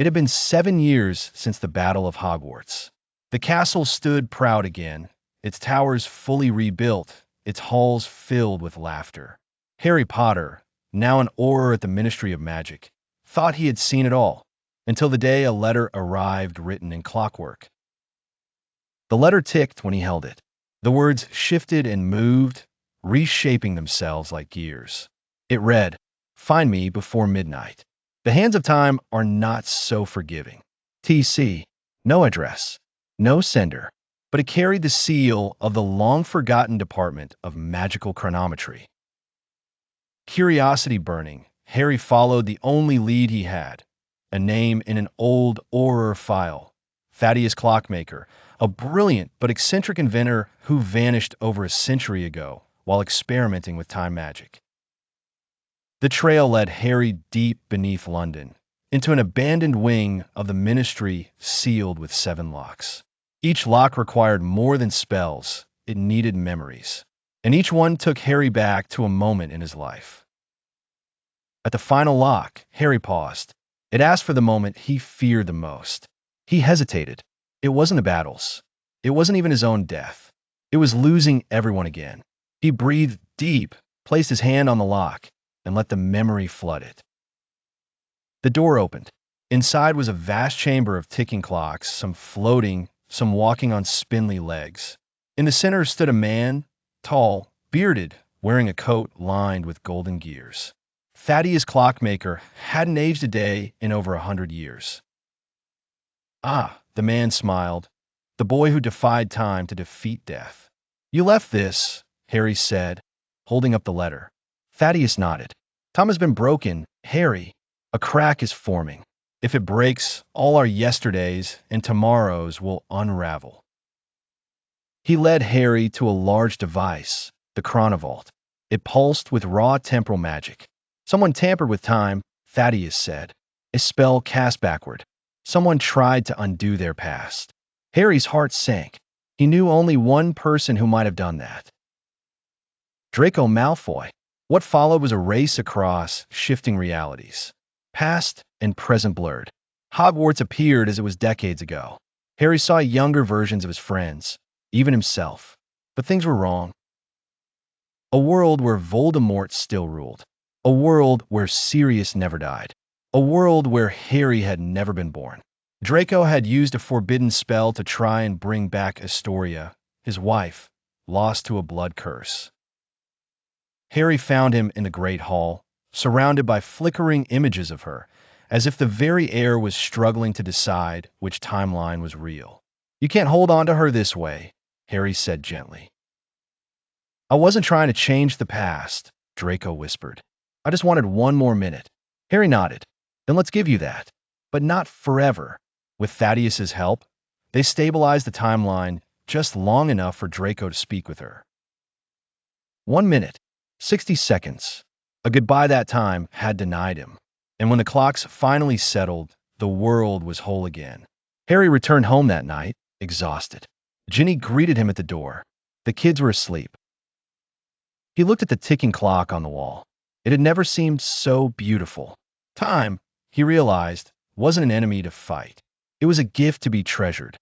It had been 7 years since the Battle of Hogwarts. The castle stood proud again, its towers fully rebuilt, its halls filled with laughter. Harry Potter, now an Auror at the Ministry of Magic, thought he had seen it all, until the day a letter arrived written in clockwork. The letter ticked when he held it. The words shifted and moved, reshaping themselves like gears. It read, "Find me before midnight." The hands of time are not so forgiving. TC, no address, no sender, but it carried the seal of the long-forgotten Department of Magical Chronometry. Curiosity burning, Harry followed the only lead he had, a name in an old Auror file, Thaddeus Clockmaker, a brilliant but eccentric inventor who vanished over a century ago while experimenting with time magic. The trail led Harry deep beneath London, into an abandoned wing of the Ministry sealed with 7 locks. Each lock required more than spells, it needed memories. And each one took Harry back to a moment in his life. At the final lock, Harry paused. It asked for the moment he feared the most. He hesitated. It wasn't the battles. It wasn't even his own death. It was losing everyone again. He breathed deep, placed his hand on the lock, and let the memory flood it. The door opened. Inside was a vast chamber of ticking clocks, some floating, some walking on spindly legs. In the center stood a man, tall, bearded, wearing a coat lined with golden gears. Thaddeus Clockmaker hadn't aged a day in over 100 years. "Ah," the man smiled, "the boy who defied time to defeat death." "You left this," Harry said, holding up the letter. Thaddeus nodded. "Time has been broken, Harry. A crack is forming. If it breaks, all our yesterdays and tomorrows will unravel." He led Harry to a large device, the Chronovault. It pulsed with raw temporal magic. "Someone tampered with time," Thaddeus said. "A spell cast backward. Someone tried to undo their past." Harry's heart sank. He knew only one person who might have done that. Draco Malfoy. What followed was a race across shifting realities. Past and present blurred. Hogwarts appeared as it was decades ago. Harry saw younger versions of his friends, even himself. But things were wrong. A world where Voldemort still ruled. A world where Sirius never died. A world where Harry had never been born. Draco had used a forbidden spell to try and bring back Astoria, his wife, lost to a blood curse. Harry found him in the Great Hall, surrounded by flickering images of her, as if the very air was struggling to decide which timeline was real. "You can't hold on to her this way," Harry said gently. "I wasn't trying to change the past," Draco whispered. "I just wanted one more minute." Harry nodded. "Then let's give you that. But not forever." With Thaddeus's help, they stabilized the timeline just long enough for Draco to speak with her. 1 minute, 60 seconds. A goodbye that time had denied him. And when the clocks finally settled, the world was whole again. Harry returned home that night, exhausted. Ginny greeted him at the door. The kids were asleep. He looked at the ticking clock on the wall. It had never seemed so beautiful. Time, he realized, wasn't an enemy to fight. It was a gift to be treasured.